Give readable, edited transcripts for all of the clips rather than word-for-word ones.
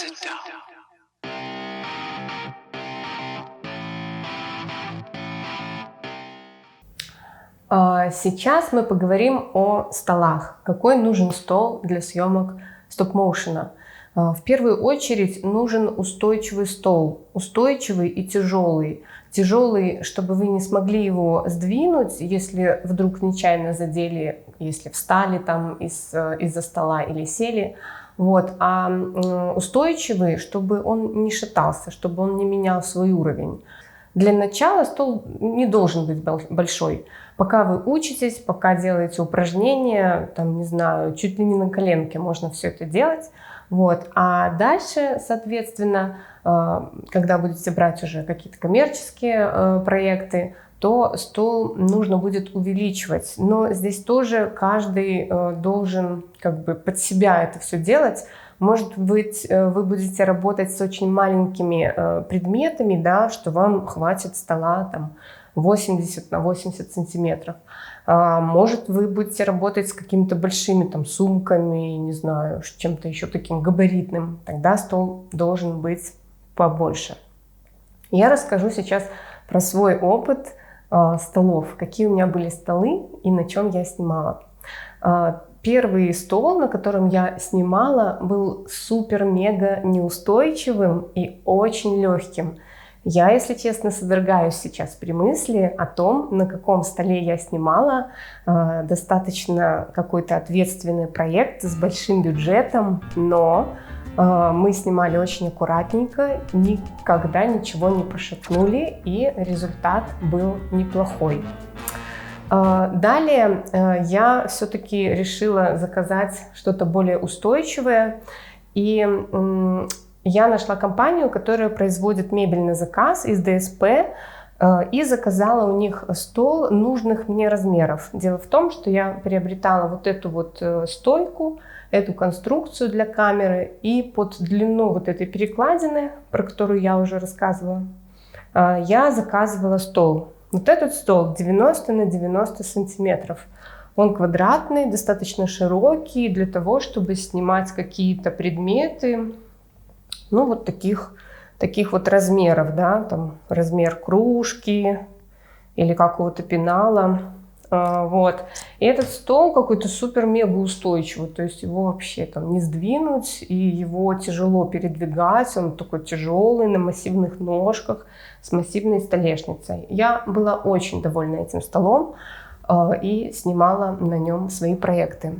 sit down. Сейчас мы поговорим о столах. Какой нужен стол для съемок стоп-моушена? В первую очередь нужен устойчивый стол. Устойчивый и тяжелый. Тяжелый, чтобы вы не смогли его сдвинуть, если вдруг нечаянно задели, если встали там из-за стола или сели. Вот. А устойчивый, чтобы он не шатался, чтобы он не менял свой уровень. Для начала стол не должен быть большой. Пока вы учитесь, пока делаете упражнения, там, не знаю, чуть ли не на коленке можно все это делать. Вот. А дальше, соответственно, когда будете брать уже какие-то коммерческие проекты, то стол нужно будет увеличивать. Но здесь тоже каждый должен как бы под себя это все делать. Может быть, вы будете работать с очень маленькими предметами, да, что вам хватит стола там, 80 на 80 сантиметров. Может, вы будете работать с какими-то большими там, сумками, не знаю, чем-то еще таким габаритным. Тогда стол должен быть побольше. Я расскажу сейчас про свой опыт столов, какие у меня были столы и на чем я снимала. Первый стол, на котором я снимала, был супер-мега неустойчивым и очень легким. Я, если честно, содрогаюсь сейчас при мысли о том, на каком столе я снимала достаточно какой-то ответственный проект с большим бюджетом, но мы снимали очень аккуратненько, никогда ничего не пошатнули, и результат был неплохой. Далее я все-таки решила заказать что-то более устойчивое, и я нашла компанию, которая производит мебель на заказ из ДСП, и заказала у них стол нужных мне размеров. Дело в том, что я приобретала вот эту вот стойку, эту конструкцию для камеры, и под длину вот этой перекладины, про которую я уже рассказывала, я заказывала стол. Вот этот стол 90 на 90 сантиметров. Он квадратный, достаточно широкий для того, чтобы снимать какие-то предметы, ну вот таких вот размеров, да, там размер кружки или какого-то пенала. Вот. И этот стол какой-то супер-мега устойчивый, то есть его вообще там не сдвинуть, и его тяжело передвигать, он такой тяжелый, на массивных ножках, с массивной столешницей. Я была очень довольна этим столом и снимала на нем свои проекты.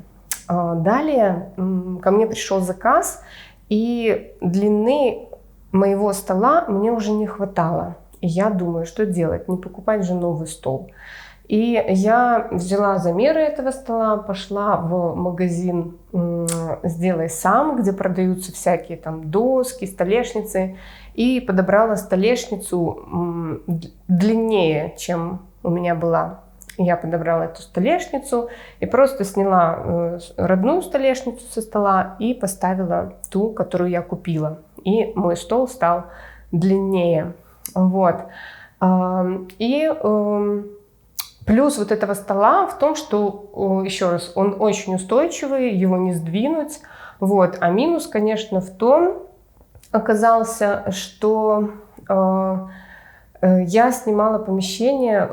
Далее ко мне пришел заказ, и длины моего стола мне уже не хватало. И я думаю, что делать, не покупать же новый стол. И я взяла замеры этого стола, пошла в магазин «Сделай сам», где продаются всякие там доски, столешницы, и подобрала столешницу длиннее, чем у меня была. Я подобрала эту столешницу и просто сняла родную столешницу со стола и поставила ту, которую я купила. И мой стол стал длиннее. Вот. И плюс вот этого стола в том, что, еще раз, он очень устойчивый, его не сдвинуть. Вот. А минус, конечно, в том оказался, что я снимала помещение,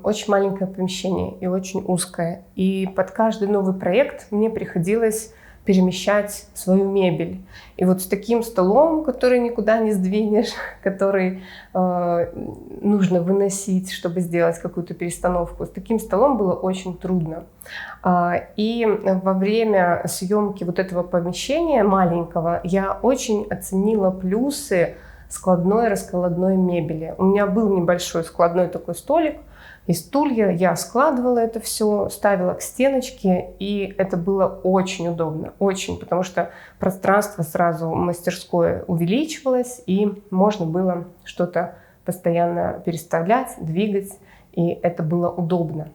очень маленькое помещение и очень узкое. И под каждый новый проект мне приходилось перемещать свою мебель. И вот с таким столом, который никуда не сдвинешь, который нужно выносить, чтобы сделать какую-то перестановку, с таким столом было очень трудно. И во время съемки вот этого помещения маленького я очень оценила плюсы складной раскладной мебели. У меня был небольшой складной такой столик и стулья, я складывала это все, ставила к стеночке, и это было очень удобно, очень, потому что пространство сразу мастерское увеличивалось, и можно было что-то постоянно переставлять, двигать, и это было удобно.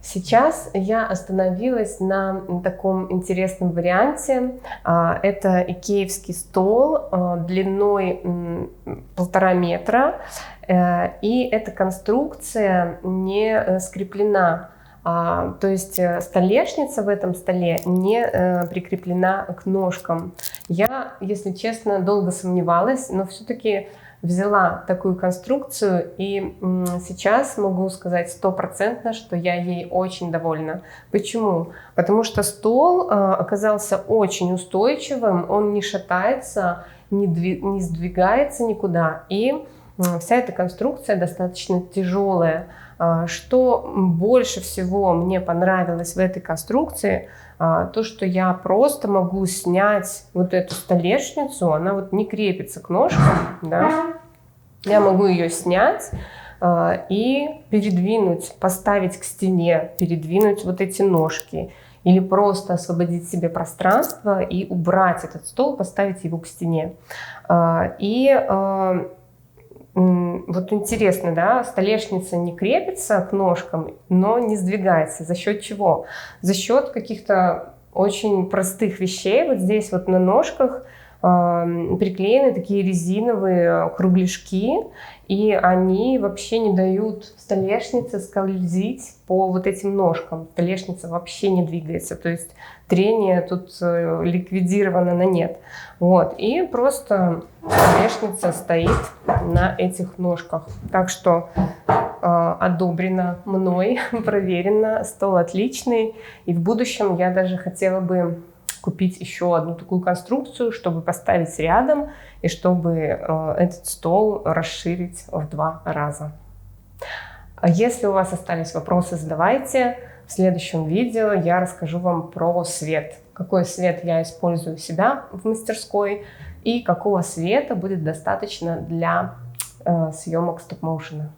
Сейчас я остановилась на таком интересном варианте. Это икеевский стол длиной 1,5 метра. И эта конструкция не скреплена То есть столешница в этом столе не прикреплена к ножкам. Я, если честно, долго сомневалась, но все-таки взяла такую конструкцию, и сейчас могу сказать 100%, что я ей очень довольна. Почему? Потому что стол оказался очень устойчивым, он не шатается, не сдвигается никуда, и вся эта конструкция достаточно тяжелая. Что больше всего мне понравилось в этой конструкции, то, что я просто могу снять вот эту столешницу, она вот не крепится к ножкам, да? Я могу ее снять и передвинуть, поставить к стене, передвинуть вот эти ножки, или просто освободить себе пространство и убрать этот стол, поставить его к стене. Вот интересно, да, столешница не крепится к ножкам, но не сдвигается. За счет чего? За счет каких-то очень простых вещей. Вот здесь вот на ножках приклеены такие резиновые кругляшки, и они вообще не дают столешнице скользить по вот этим ножкам. Столешница вообще не двигается, то есть трение тут ликвидировано на нет. Вот, и просто столешница стоит на этих ножках. Так что одобрено мной, проверено, стол отличный. И в будущем я даже хотела бы купить еще одну такую конструкцию, чтобы поставить рядом и чтобы этот стол расширить в 2 раза. Если у вас остались вопросы, задавайте. В следующем видео я расскажу вам про свет. Какой свет я использую у себя в мастерской и какого света будет достаточно для съемок стоп-моушена.